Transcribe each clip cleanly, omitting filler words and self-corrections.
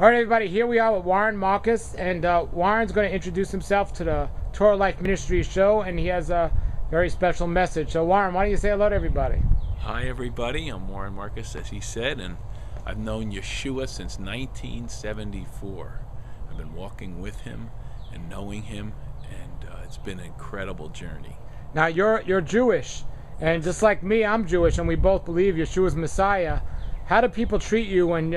All right, everybody, here we are with Warren Marcus, and Warren's going to introduce himself to the Torah Life Ministry show, and he has a very special message. So, Warren, why don't you say hello to everybody? Hi, everybody. I'm Warren Marcus, as he said, and I've known Yeshua since 1974. I've been walking with him and knowing him, and it's been an incredible journey. Now, you're Jewish, and just like me, I'm Jewish, and we both believe Yeshua's Messiah. How do people treat you when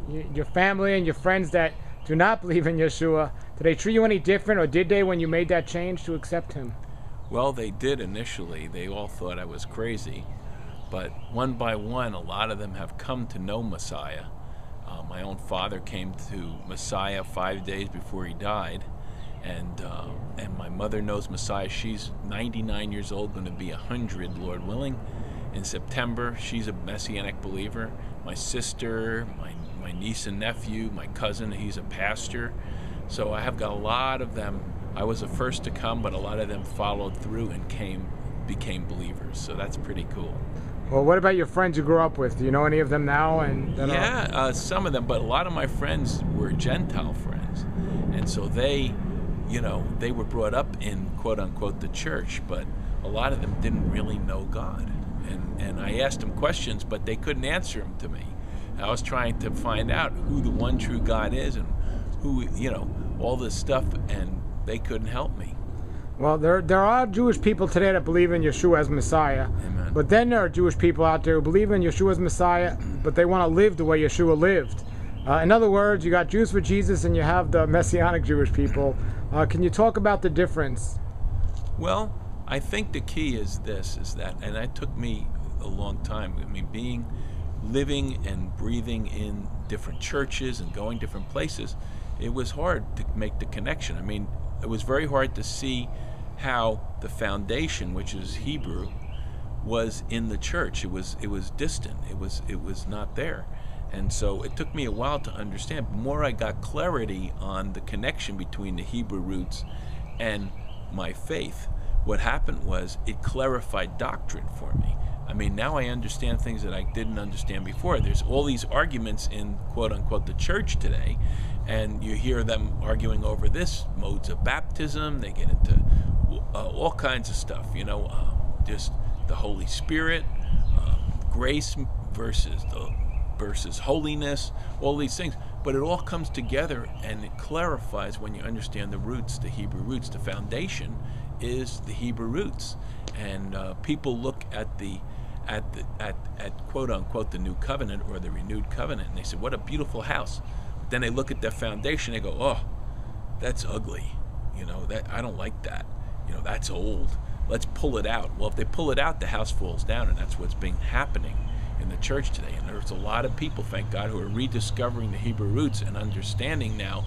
your family and your friends that do not believe in Yeshua, do they treat you any different, or did they when you made that change to accept him? Well, they did initially. They all thought I was crazy, but one by one, a lot of them have come to know Messiah. My own father came to Messiah 5 days before he died, and my mother knows Messiah. She's 99 years old, going to be 100, Lord willing, in September. She's a Messianic believer. My sister, my niece and nephew, my cousin, he's a pastor. So I have got a lot of them. I was the first to come, but a lot of them followed through and became believers. So that's pretty cool. Well, what about your friends you grew up with? Do you know any of them now? Some of them, but a lot of my friends were Gentile friends. And so they were brought up in, quote unquote, the church, but a lot of them didn't really know God. And I asked them questions, but they couldn't answer them to me. I was trying to find out who the one true God is and who, all this stuff, and they couldn't help me. Well, there are Jewish people today that believe in Yeshua as Messiah. Amen. But then there are Jewish people out there who believe in Yeshua as Messiah, but they want to live the way Yeshua lived. In other words, you got Jews for Jesus and you have the Messianic Jewish people. Can you talk about the difference? Well, I think the key is that, and it took me a long time. I mean, living and breathing in different churches and going different places, it was hard to make the connection. I mean, it was very hard to see how the foundation, which is Hebrew, was in the church. It was distant. It was not there. And so it took me a while to understand. The more I got clarity on the connection between the Hebrew roots and my faith, what happened was it clarified doctrine for me. I mean, now I understand things that I didn't understand before. There's all these arguments in, quote unquote, the church today, and you hear them arguing over this, modes of baptism. They get into all kinds of stuff, just the Holy Spirit, grace versus holiness, all these things. But it all comes together and it clarifies when you understand the roots, the Hebrew roots. The foundation is the Hebrew roots, and people look at quote unquote the new covenant or the renewed covenant, and they say, what a beautiful house. But then they look at the foundation, they go, oh, that's ugly, that I don't like that, that's old, let's pull it out. Well, if they pull it out, the house falls down, and that's what's been happening in the church today. And there's a lot of people, thank God, who are rediscovering the Hebrew roots and understanding now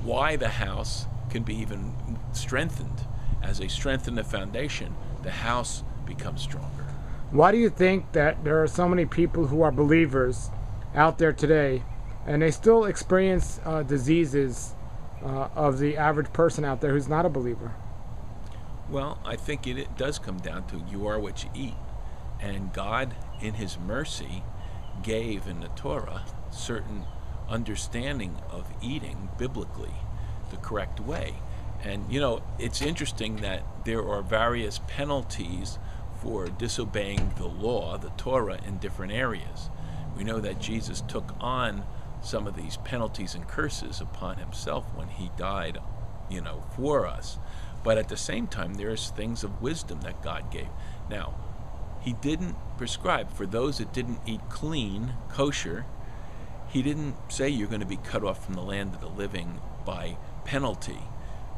why the house can be even strengthened. As they strengthen the foundation, the house becomes stronger. Why do you think that there are so many people who are believers out there today and they still experience diseases of the average person out there who's not a believer? Well, I think it does come down to you are what you eat. And God, in His mercy, gave in the Torah certain understanding of eating biblically the correct way. And, it's interesting that there are various penalties for disobeying the law, the Torah, in different areas. We know that Jesus took on some of these penalties and curses upon Himself when He died, for us. But at the same time, there's things of wisdom that God gave. Now, He didn't prescribe for those that didn't eat clean, kosher. He didn't say you're going to be cut off from the land of the living by penalty.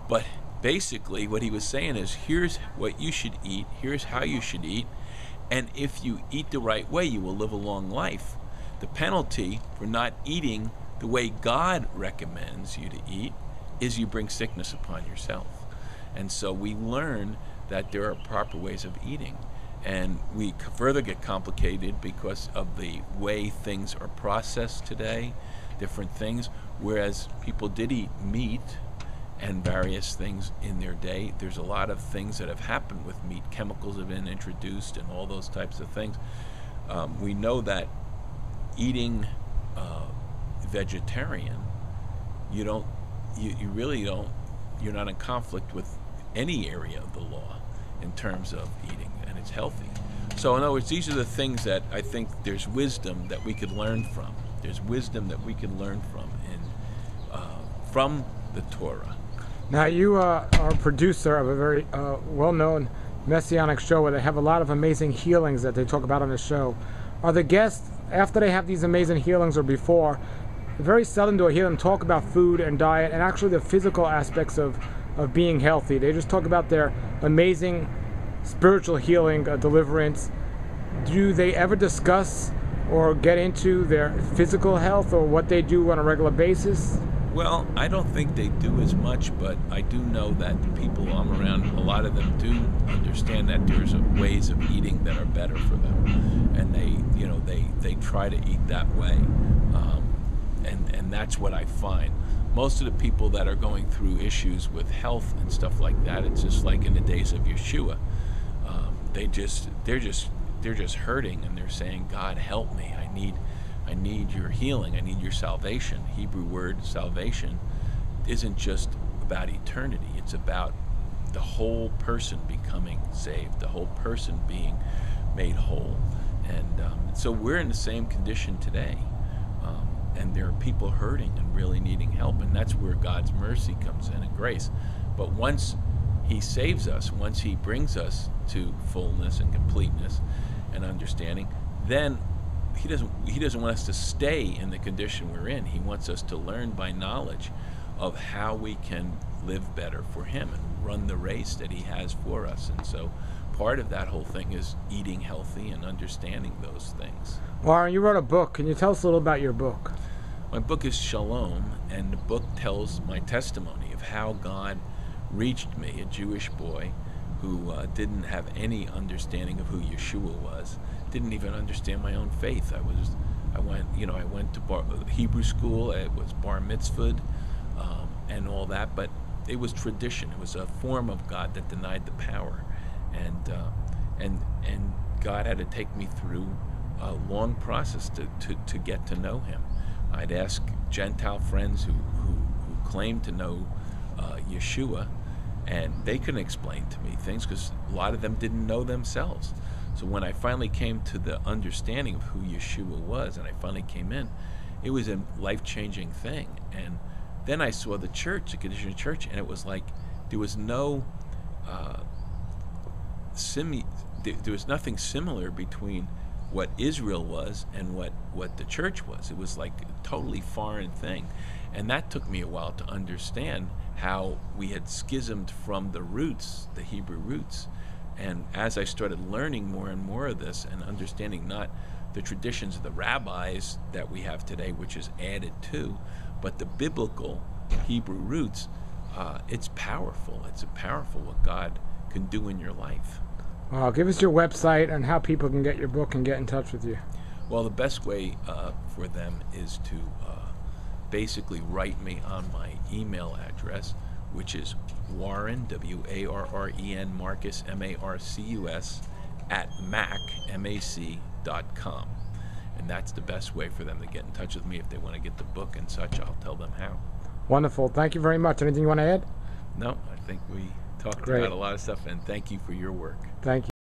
But basically what He was saying is, here's what you should eat, here's how you should eat, and if you eat the right way, you will live a long life. The penalty for not eating the way God recommends you to eat is you bring sickness upon yourself. And so we learn that there are proper ways of eating. And we further get complicated because of the way things are processed today, different things. Whereas people did eat meat and various things in their day, there's a lot of things that have happened with meat. Chemicals have been introduced and all those types of things. We know that eating vegetarian, you don't, you really don't, you're not in conflict with any area of the law in terms of eating, and it's healthy. So in other words, these are the things that I think there's wisdom that we could learn from. There's wisdom that we can learn from the Torah. Now, you are a producer of a very well-known Messianic show where they have a lot of amazing healings that they talk about on the show. Are the guests, after they have these amazing healings or before, very seldom do I hear them talk about food and diet and actually the physical aspects of being healthy. They just talk about their amazing spiritual healing, deliverance. Do they ever discuss or get into their physical health or what they do on a regular basis? Well, I don't think they do as much, but I do know that the people I'm around, a lot of them do understand that there's ways of eating that are better for them, and they try to eat that way, and that's what I find. Most of the people that are going through issues with health and stuff like that, it's just like in the days of Yeshua. They're just hurting, and they're saying, God, help me. I need your healing. I need your salvation. Hebrew word salvation isn't just about eternity. It's about the whole person becoming saved, the whole person being made whole. And so we're in the same condition today. And there are people hurting and really needing help. And that's where God's mercy comes in and grace. But once he saves us, once he brings us to fullness and completeness and understanding, then he doesn't want us to stay in the condition we're in. He wants us to learn by knowledge of how we can live better for him and run the race that he has for us. And so part of that whole thing is eating healthy and understanding those things. Warren, you wrote a book. Can you tell us a little about your book? My book is Shalom, and the book tells my testimony of how God reached me, a Jewish boy who didn't have any understanding of who Yeshua was, didn't even understand my own faith. I went to Hebrew school. It was bar mitzvahed and all that, but it was tradition. It was a form of God that denied the power, and God had to take me through a long process to get to know him. I'd ask Gentile friends who claimed to know Yeshua, and they couldn't explain to me things because a lot of them didn't know themselves. So when I finally came to the understanding of who Yeshua was, and I finally came in, it was a life-changing thing. And then I saw the church, the condition of the church, and it was like there was no there was nothing similar between what Israel was and what the church was. It was like a totally foreign thing. And that took me a while to understand how we had schismed from the roots, the Hebrew roots. And as I started learning more and more of this and understanding not the traditions of the rabbis that we have today, which is added to, but the biblical Hebrew roots, it's powerful. It's powerful what God can do in your life. Well, give us your website and how people can get your book and get in touch with you. Well, the best way for them is to basically write me on my email address, which is Warren, W-A-R-R-E-N, Marcus, M-A-R-C-U-S, @mac.com. And that's the best way for them to get in touch with me if they want to get the book and such. I'll tell them how. Wonderful. Thank you very much. Anything you want to add? No, I think we talked Great. about a lot of stuff, and thank you for your work. Thank you.